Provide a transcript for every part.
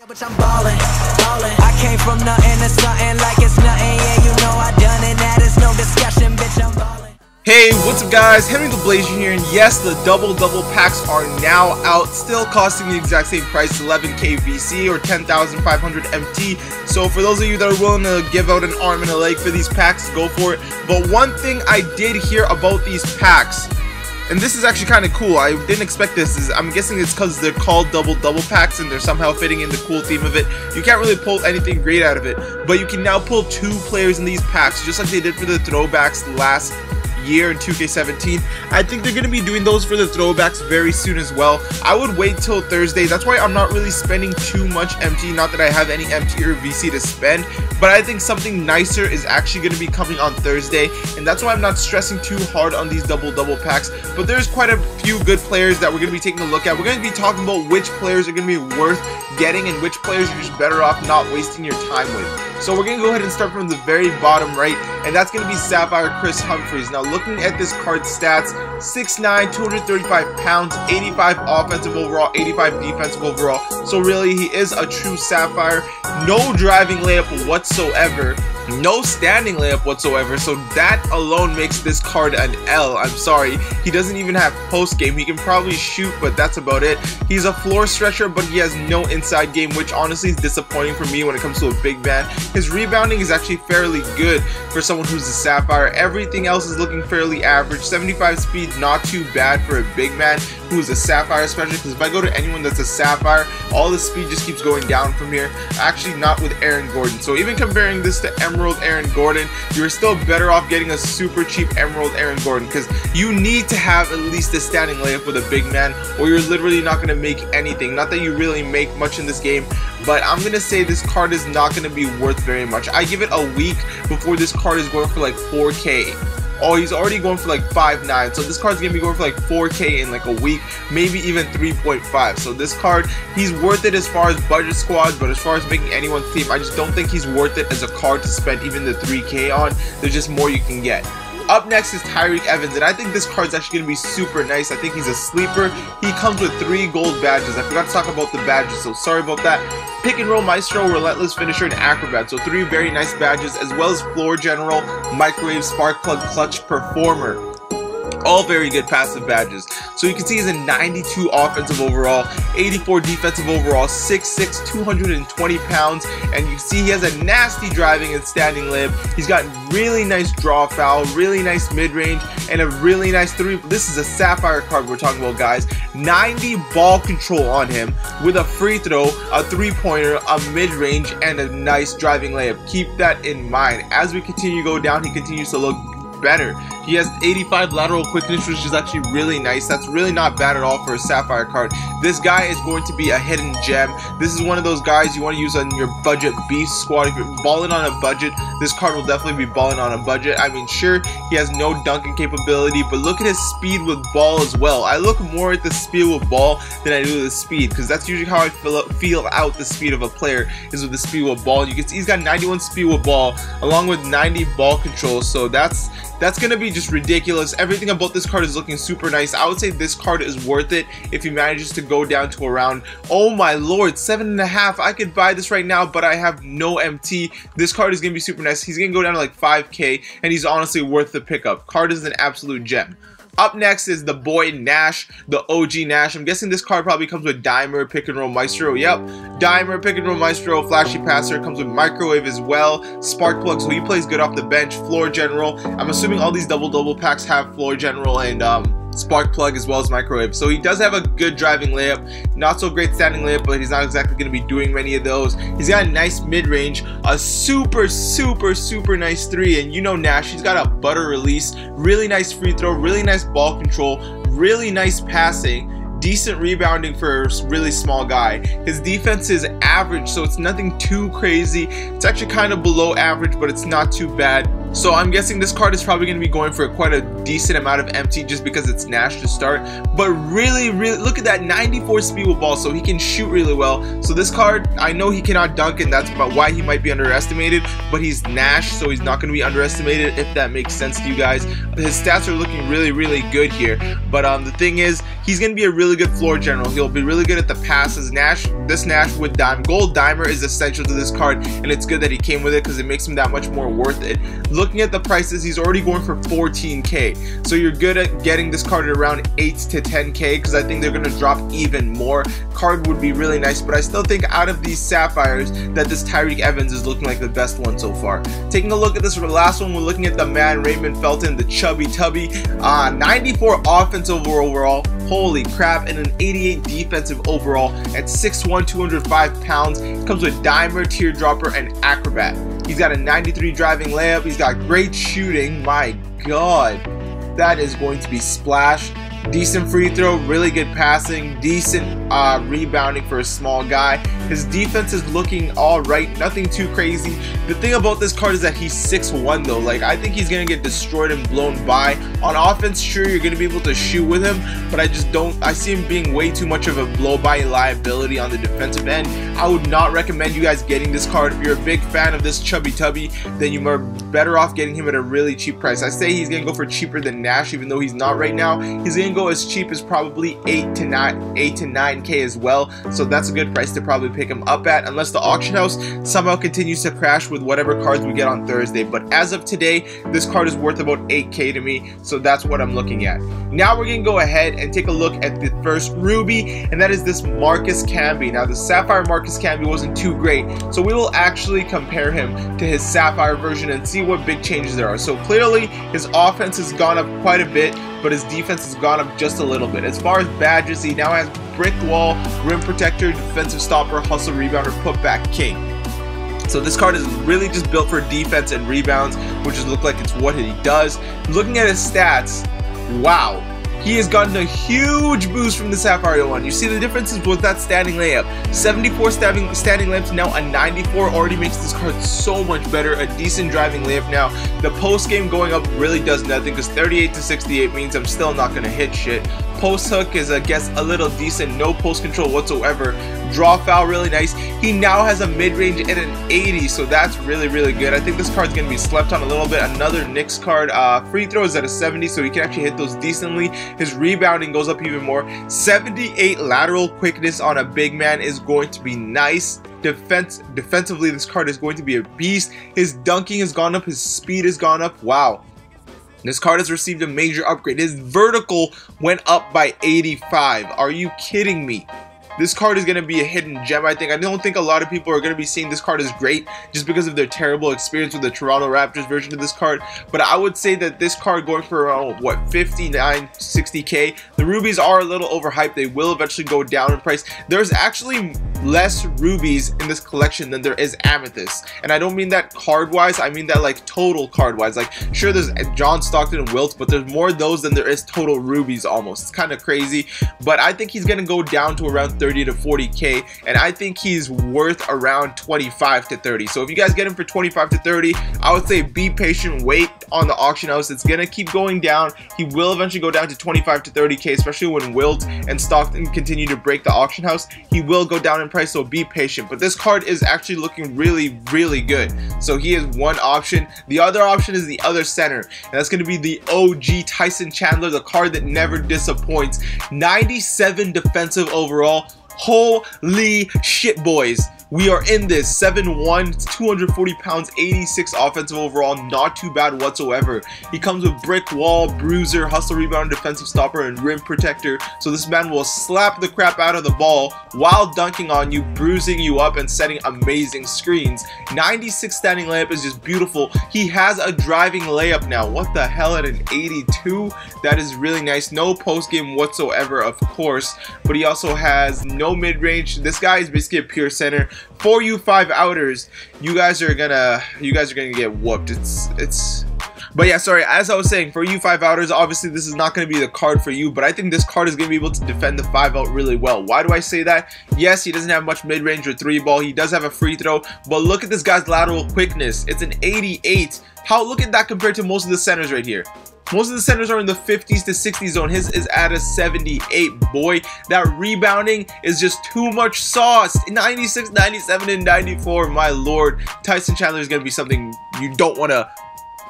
But I'm ballin'. I came from nothing to something like it's nothing. Yeah, you know I done it. That is no discussion, bitch. I'm ballin'. Hey, what's up guys, Henry the Blazer here, and yes, the double packs are now out, still costing the exact same price, 11k VC or 10,500 MT. So for those of you that are willing to give out an arm and a leg for these packs, go for it. But one thing I did hear about these packs, and this is actually kind of cool, I didn't expect this, is I'm guessing it's because they're called double packs and they're somehow fitting in the cool theme of it. You can't really pull anything great out of it, but you can now pull 2 players in these packs, just like they did for the throwbacks last year in 2k17. I think they're going to be doing those for the throwbacks very soon as well. I would wait till Thursday. That's why I'm not really spending too much MT. Not that I have any MT or VC to spend, but I think something nicer is actually going to be coming on Thursday, and that's why I'm not stressing too hard on these double packs. But there's quite a few good players that we're going to be taking a look at. We're going to be talking about which players are going to be worth getting and which players you're just better off not wasting your time with. So we're going to go ahead and start from the very bottom right, and that's going to be Sapphire Chris Humphreys. Now looking at this card stats, 6'9", 235 pounds, 85 offensive overall, 85 defensive overall. So really he is a true Sapphire. No driving layup whatsoever. No standing layup whatsoever, so that alone makes this card an L. I'm sorry, he doesn't even have post game. He can probably shoot, but that's about it. He's a floor stretcher, but he has no inside game, which honestly is disappointing for me when it comes to a big man. His rebounding is actually fairly good for someone who's a Sapphire. Everything else is looking fairly average. 75 speed, not too bad for a big man who's a Sapphire, especially because if I go to anyone that's a Sapphire, all the speed just keeps going down from here. Actually, not with Aaron Gordon. So even comparing this to Emerald Aaron Gordon, you're still better off getting a super cheap Emerald Aaron Gordon, because you need to have at least a standing layup with a big man, or you're literally not going to make anything. Not that you really make much in this game, but I'm going to say this card is not going to be worth very much. I give it a week before this card is going for like 4k. Oh, he's already going for like 5'9", so this card's gonna be going for like 4k in like a week, maybe even 3.5. So this card, he's worth it as far as budget squads, but as far as making anyone's team, I just don't think he's worth it as a card to spend even the 3k on. There's just more you can get. Up next is Tyreek Evans, and I think this card's actually going to be super nice. I think he's a sleeper. He comes with 3 gold badges. I forgot to talk about the badges, so sorry about that. Pick and roll maestro, relentless finisher, and acrobat. So 3 very nice badges, as well as floor general, microwave, spark plug, clutch, performer. All very good passive badges. So you can see he's a 92 offensive overall, 84 defensive overall, 6'6", 220 pounds, and you see he has a nasty driving and standing layup. He's got really nice draw foul, really nice mid-range, and a really nice 3. This is a Sapphire card we're talking about, guys. 90 ball control on him with a free throw, a 3-pointer, a mid-range, and a nice driving layup. Keep that in mind. As we continue to go down, he continues to look better. He has 85 lateral quickness, which is actually really nice. That's really not bad at all for a Sapphire card. This guy is going to be a hidden gem. This is one of those guys you want to use on your budget beast squad. If you're balling on a budget, this card will definitely be balling on a budget. I mean, sure, he has no dunking capability, but look at his speed with ball as well. I look more at the speed with ball than I do the speed, because that's usually how I feel out the speed of a player, is with the speed with ball. You can see he's got 91 speed with ball, along with 90 ball control, so that's gonna be just ridiculous. Everything about this card is looking super nice. I would say this card is worth it if he manages to go down to around, oh my lord, 7.5. I could buy this right now, but I have no MT. This card is gonna be super nice. He's gonna go down to like 5k, and he's honestly worth the pickup. Card is an absolute gem. Up next is the boy Nash, the OG Nash. I'm guessing this card probably comes with Dimer, Pick and Roll Maestro. Yep, Dimer, Pick and Roll Maestro, Flashy Passer. Comes with Microwave as well, Spark Plug, so he plays good off the bench. Floor General. I'm assuming all these double packs have Floor General and Spark Plug as well as Microwave. So he does have a good driving layup, not so great standing layup, but he's not exactly going to be doing many of those. He's got a nice mid-range, a super nice 3, and you know Nash, he's got a butter release, really nice free throw, really nice ball control, really nice passing, decent rebounding for a really small guy. His defense is average, so it's nothing too crazy. It's actually kind of below average, but it's not too bad. So I'm guessing this card is probably going to be going for quite a decent amount of MT just because it's Nash to start. But really look at that 94 speed with ball, so he can shoot really well. So this card, I know he cannot dunk, and that's about why he might be underestimated, but he's Nash, so he's not going to be underestimated, if that makes sense to you guys. His stats are looking really good here, but the thing is, he's going to be a really good floor general. He'll be really good at the passes. This Nash with Gold Dimer is essential to this card, and it's good that he came with it because it makes him that much more worth it. Looking at the prices, he's already going for 14k, so you're good at getting this card at around 8 to 10k, because I think they're going to drop even more. Card would be really nice, but I still think out of these Sapphires that this Tyreek Evans is looking like the best one so far. Taking a look at this last one, we're looking at the man Raymond Felton, the chubby tubby. 94 offensive overall, holy crap, and an 88 defensive overall at 6'1", 205 pounds. It comes with Dimer, Teardropper, and Acrobat. He's got a 93 driving layup. He's got great shooting. My god, that is going to be splash. Decent free throw, really good passing, decent rebounding for a small guy. His defense is looking alright, nothing too crazy. The thing about this card is that he's 6'1" though. Like, I think he's gonna get destroyed and blown by. On offense, sure, you're gonna be able to shoot with him, but I see him being way too much of a blow-by liability on the defensive end. I would not recommend you guys getting this card. If you're a big fan of this chubby tubby, then you are better off getting him at a really cheap price. I say he's gonna go for cheaper than Nash, even though he's not right now. He's gonna go as cheap as probably 8 to 9k as well, so that's a good price to probably pick him up at, unless the auction house somehow continues to crash with whatever cards we get on Thursday. But as of today, this card is worth about 8k to me, so that's what I'm looking at. Now we're gonna go ahead and take a look at the first Ruby, and that is this Marcus Camby. Now the Sapphire Marcus Camby wasn't too great, so we will actually compare him to his Sapphire version and see what big changes there are. So clearly his offense has gone up quite a bit, but his defense has gone up just a little bit. As far as badges, he now has Brick Wall, Rim Protector, Defensive Stopper, Hustle Rebounder, Putback King. So this card is really just built for defense and rebounds, which is look like it's what he does. Looking at his stats, wow. He has gotten a huge boost from the Sapphire one. You see the differences with that standing layup. 74 standing layups, now a 94 already makes this card so much better. A decent driving layup now. The post game going up really does nothing, because 38 to 68 means I'm still not going to hit shit. Post hook is, I guess, a little decent. No post control whatsoever. Draw foul, really nice. He now has a mid-range at an 80, so that's really good. I think this card's going to be slept on a little bit. Another Knicks card. Free throws at a 70, so he can actually hit those decently. His rebounding goes up even more. 78 lateral quickness on a big man is going to be nice. Defensively, this card is going to be a beast. His dunking has gone up. His speed has gone up. Wow. This card has received a major upgrade. His vertical went up by 85. Are you kidding me? This card is going to be a hidden gem, I think. I don't think a lot of people are going to be seeing this card as great just because of their terrible experience with the Toronto Raptors version of this card. But I would say that this card going for around, what, 59, 60k. The Rubies are a little overhyped. They will eventually go down in price. There's actually less Rubies in this collection than there is Amethyst. And I don't mean that card-wise. I mean that like total card-wise. Like, sure, there's John Stockton and Wilt, but there's more of those than there is total Rubies almost. It's kind of crazy. But I think he's going to go down to around 30 to 40k, and I think he's worth around 25 to 30. So if you guys get him for 25 to 30, I would say be patient, wait on the auction house. It's gonna keep going down. He will eventually go down to 25 to 30k, especially when Wilt and Stockton continue to break the auction house. He will go down in price, so be patient. But this card is actually looking really good. So he is one option. The other option is the other center, and that's gonna be the OG Tyson Chandler, the card that never disappoints. 97 defensive overall. Holy shit, boys. We are in this. 7'1", 240 pounds, 86 offensive overall. Not too bad whatsoever. He comes with Brick Wall, Bruiser, Hustle Rebounder, Defensive Stopper, and Rim Protector. So this man will slap the crap out of the ball while dunking on you, bruising you up, and setting amazing screens. 96 standing layup is just beautiful. He has a driving layup now. What the hell, at an 82? That is really nice. No post game whatsoever, of course. But he also has no mid-range. This guy is basically a pure center. For you 5 outers, you guys are gonna get whooped. It's But yeah, sorry, as I was saying, for you 5-outers, obviously this is not going to be the card for you, but I think this card is going to be able to defend the 5-out really well. Why do I say that? Yes, he doesn't have much mid-range or 3-ball. He does have a free throw, but look at this guy's lateral quickness. It's an 88. Look at that compared to most of the centers right here. Most of the centers are in the 50s to 60s zone. His is at a 78. Boy, that rebounding is just too much sauce. 96, 97, and 94. My lord, Tyson Chandler is going to be something you don't want to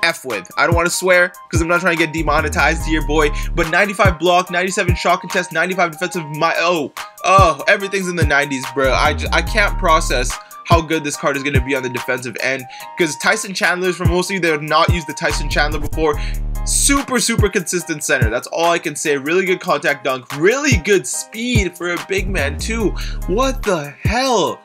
F with. I don't want to swear because I'm not trying to get demonetized here, boy. But 95 block, 97 shot contest, 95 defensive. Everything's in the 90s, bro. I can't process how good this card is going to be on the defensive end, because Tyson Chandler is, for most of you that have not used the Tyson Chandler before, super consistent center. That's all I can say. Really good contact dunk, really good speed for a big man too. What the hell?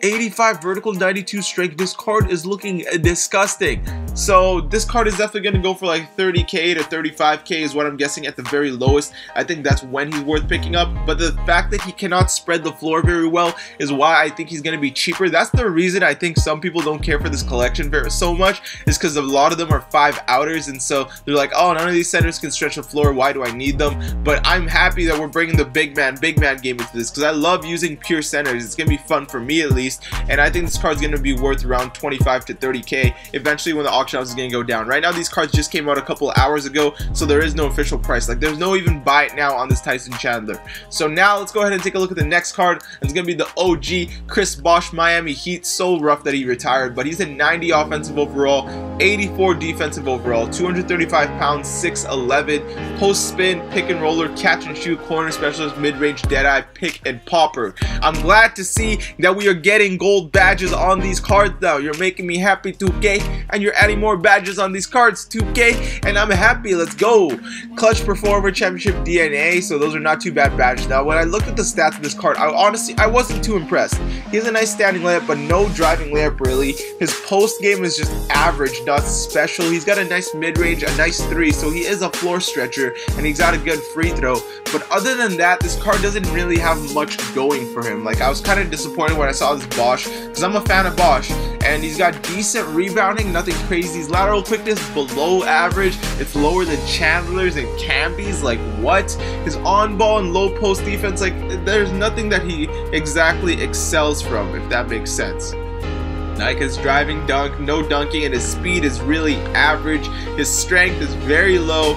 85 vertical, 92 strength. This card is looking disgusting. So this card is definitely going to go for like 30k to 35k is what I'm guessing at the very lowest. I think that's when he's worth picking up. But the fact that he cannot spread the floor very well is why I think he's going to be cheaper. That's the reason I think some people don't care for this collection so much, is because a lot of them are 5-outers, and so they're like, oh, none of these centers can stretch the floor. Why do I need them? But I'm happy that we're bringing the big man game into this, because I love using pure centers. It's going to be fun for me at least, and I think this card's going to be worth around 25 to 30k eventually when the auction house is going to go down. Right now these cards just came out a couple of hours ago, so there is no official price. Like, there's no even buy it now on this Tyson Chandler. So now let's go ahead and take a look at the next card. It's going to be the OG Chris Bosh Miami Heat. So rough that he retired, but he's a 90 offensive overall, 84 defensive overall, 235 pounds, 6'11", post spin, pick and roller, catch and shoot, corner specialist, mid-range, deadeye, pick and popper. I'm glad to see that we are getting gold badges on these cards now. You're making me happy, 2K, and you're adding more badges on these cards, 2K, and I'm happy. Let's go. Clutch Performer, Championship DNA, so those are not too bad badges. Now when I looked at the stats of this card, I wasn't too impressed. He has a nice standing layup, but no driving layup really. His post game is just average, not special. He's got a nice mid-range, a nice 3, so he is a floor stretcher, and he's got a good free throw. But other than that, this card doesn't really have much going for him. Like, I was kind of disappointed when I saw this Bosh, because I'm a fan of Bosh, and he's got decent rebounding, nothing crazy. His lateral quickness below average. It's lower than Chandler's and Camby's. Like, what? His on-ball and low post defense, like, there's nothing that he exactly excels from, if that makes sense. Like his driving dunk, no dunking, and his speed is really average. His strength is very low.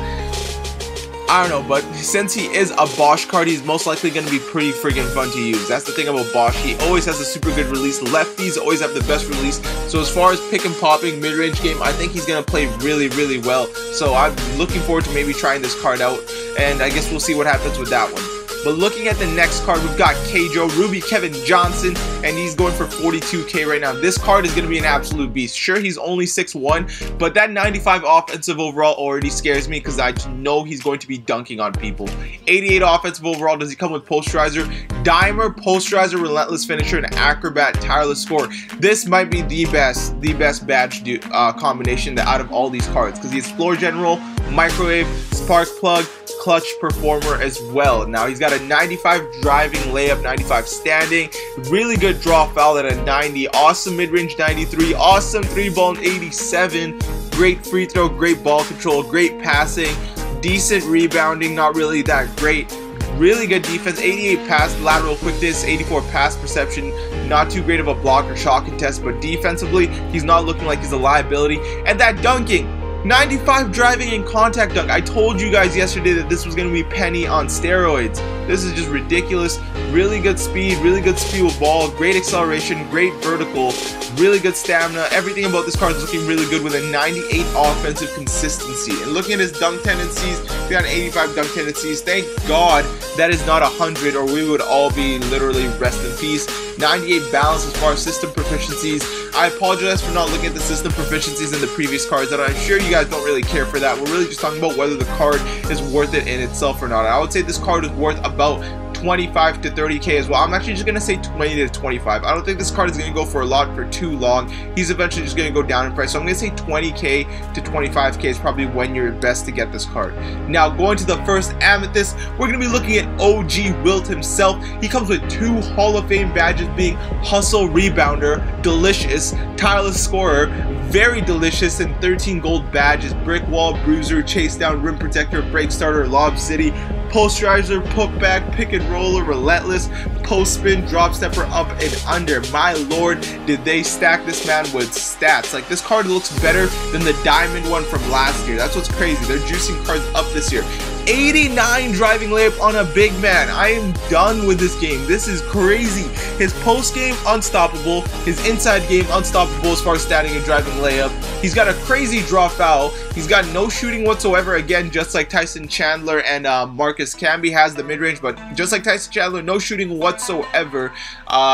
I don't know, but since he is a Bosh card, he's most likely going to be pretty friggin' fun to use. That's the thing about Bosh. He always has a super good release. Lefties always have the best release. So as far as pick and popping mid-range game, I think he's going to play really well. So I'm looking forward to maybe trying this card out, and I guess we'll see what happens with that one. But looking at the next card, we've got K-Joe, Ruby Kevin Johnson, and he's going for 42k right now. This card is going to be an absolute beast. Sure, he's only 6'1", but that 95 offensive overall already scares me because I know he's going to be dunking on people. 88 offensive overall. Does he come with posterizer? Dimer, posterizer, relentless finisher, and acrobat, tireless scorer. This might be the best badge combination out of all these cards, because he's floor general, microwave, spark plug, clutch performer as well. Now he's got a 95 driving layup, 95 standing, really good draw foul at a 90, awesome mid-range 93, awesome 3-ball 87, great free throw, great ball control, great passing, decent rebounding, not really that great, really good defense, 88 pass lateral quickness, 84 pass perception, not too great of a block or shot contest, but defensively he's not looking like he's a liability. And that dunking, 95 driving and contact dunk. I told you guys yesterday that this was going to be Penny on steroids. This is just ridiculous. Really good speed with ball, great acceleration, great vertical, really good stamina. Everything about this card is looking really good with a 98 offensive consistency. And looking at his dunk tendencies, he got an 85 dunk tendencies. Thank God that is not 100, or we would all be literally rest in peace. 98 balance as far as system proficiencies. I apologize for not looking at the system proficiencies in the previous cards, and I'm sure you guys don't really care for that. We're really just talking about whether the card is worth it in itself or not. I would say this card is worth about 25 to 30k as well. I'm actually just going to say 20 to 25. I don't think this card is going to go for a lot for too long. He's eventually just going to go down in price. So I'm going to say 20k to 25k is probably when you're best to get this card. Now going to the first Amethyst, we're going to be looking at OG Wilt himself. He comes with 2 Hall of Fame badges, being Hustle Rebounder, Delicious, Tireless Scorer, very delicious, and 13 gold badges: brick wall, bruiser, chase down, rim protector, break starter, lob city, posterizer, putback, pick and roller, relentless, post spin, drop stepper, up and under. My lord, did they stack this man with stats. Like, this card looks better than the diamond one from last year. That's what's crazy. They're juicing cards up this year. 89 driving layup on a big man. I am done with this game. This is crazy. His post game, unstoppable. His inside game, unstoppable as far as standing and driving layup. He's got a crazy draw foul. He's got no shooting whatsoever. Again, just like Tyson Chandler and Marcus Camby has the mid-range, but just like Tyson Chandler, no shooting whatsoever.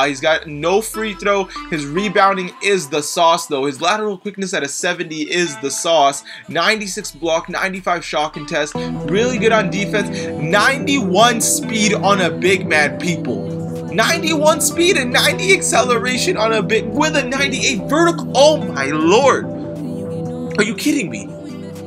He's got no free throw. His rebounding is the sauce, though. His lateral quickness at a 70 is the sauce. 96 block, 95 shot contest. Really good on defense. 91 speed on a big man, people. 91 speed and 90 acceleration on a big, with a 98 vertical. Oh my lord. Are you kidding me?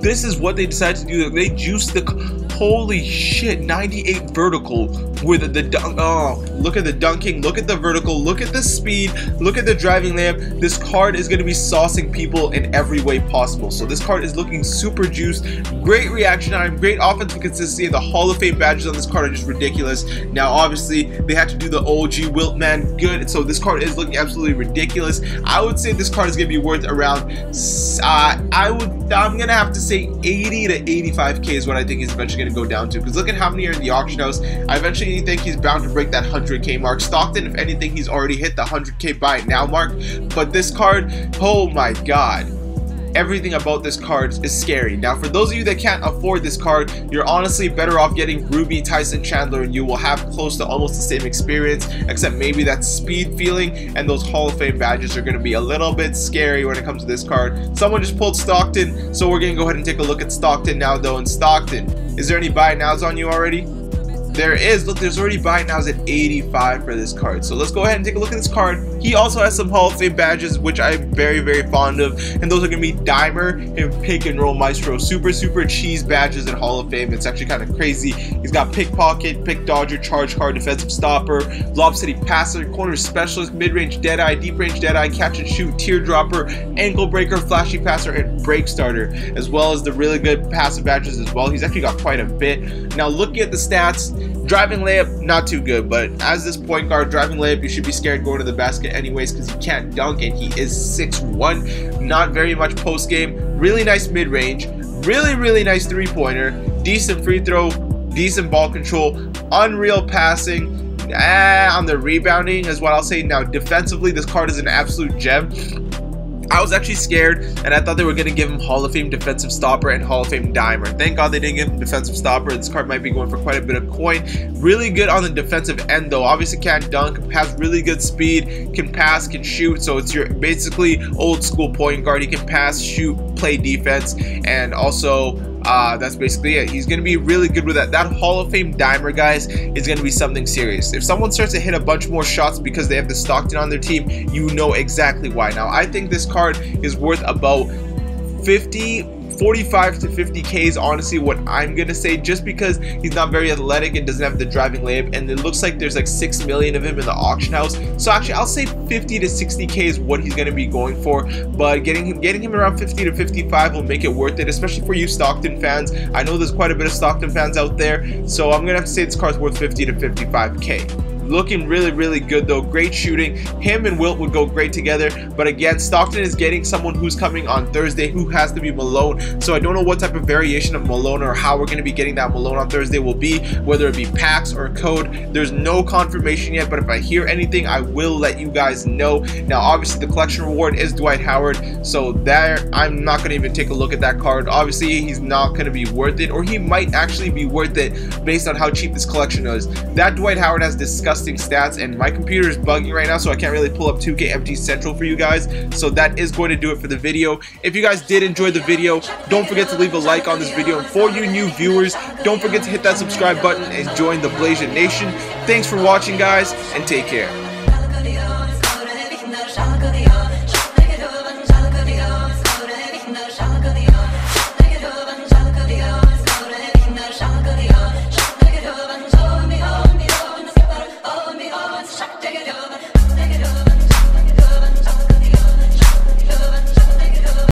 This is what they decided to do. They juiced the, holy shit, 98 vertical with the dunk. Oh, look at the dunking, look at the vertical, look at the speed, look at the driving layup. This card is going to be saucing people in every way possible. So this card is looking super juiced. Great reaction time, great offensive consistency. The Hall of Fame badges on this card are just ridiculous. Now, obviously, they had to do the OG Wilt man good, so this card is looking absolutely ridiculous. I would say this card is going to be worth around, I'm going to have to say 80 to 85k is what I think he's eventually going to go down to, because look at how many are in the auction house. I eventually think he's bound to break that 100k mark. Stockton, if anything, he's already hit the 100k buy it now mark. But this card, oh my god, everything about this card is scary. Now, for those of you that can't afford this card, you're honestly better off getting Ruby, Tyson Chandler, and you will have close to almost the same experience, except maybe that speed feeling and those Hall of Fame badges are going to be a little bit scary when it comes to this card. Someone just pulled Stockton, so we're going to go ahead and take a look at Stockton now, though. And Stockton, is there any buy nows on you already? There is. Look, there's already buy nows at 85 for this card. So let's go ahead and take a look at this card. He also has some Hall of Fame badges, which I'm very, very fond of. And those are going to be Dimer and Pick and Roll Maestro. Super cheese badges in Hall of Fame. It's actually kind of crazy. He's got Pickpocket, Pick Dodger, Charge Card, Defensive Stopper, Lob City Passer, Corner Specialist, Mid-Range Deadeye, Deep Range Deadeye, Catch and Shoot, Teardropper, Ankle Breaker, Flashy Passer, and Break Starter, as well as the really good passive badges as well. He's actually got quite a bit. Now, looking at the stats, driving layup, not too good, but as this point guard, driving layup, you should be scared going to the basket anyways, because he can't dunk, and he is 6'1". Not very much post game. Really nice mid range. Really nice three-pointer. Decent free throw. Decent ball control. Unreal passing. On the rebounding is what I'll say. Now, defensively, this card is an absolute gem. I was actually scared, and I thought they were going to give him Hall of Fame Defensive Stopper and Hall of Fame Dimer. Thank God they didn't give him Defensive Stopper. This card might be going for quite a bit of coin. Really good on the defensive end, though. Obviously can't dunk, has really good speed, can pass, can shoot. So it's your basically old school point guard. He can pass, shoot, play defense, and also that's basically it. He's going to be really good with that. That Hall of Fame Dimer, guys, is going to be something serious. If someone starts to hit a bunch more shots because they have the Stockton on their team, you know exactly why. Now, I think this card is worth about 45 to 50k is honestly what I'm gonna say, just because he's not very athletic and doesn't have the driving layup, and it looks like there's like 6 million of him in the auction house. So actually, I'll say 50 to 60k is what he's gonna be going for, but getting him around 50 to 55 will make it worth it, especially for you Stockton fans. I know there's quite a bit of Stockton fans out there, so I'm gonna have to say this card's worth 50 to 55k. Looking really good, though. Great shooting. Him and Wilt would go great together, but again, Stockton is getting someone who's coming on Thursday who has to be Malone, so I don't know what type of variation of Malone or how we're going to be getting that Malone on Thursday will be, whether it be packs or code. There's no confirmation yet, but if I hear anything, I will let you guys know. Now, obviously, the collection reward is Dwight Howard, so there, I'm not going to even take a look at that card. Obviously, he's not going to be worth it, or he might actually be worth it based on how cheap this collection is. That Dwight Howard has discussed stats, and my computer is bugging right now, so I can't really pull up 2k18 Central for you guys. So that is going to do it for the video. If you guys did enjoy the video, don't forget to leave a like on this video, and for you new viewers, don't forget to hit that subscribe button and join the Blasian Nation. Thanks for watching, guys, and take care.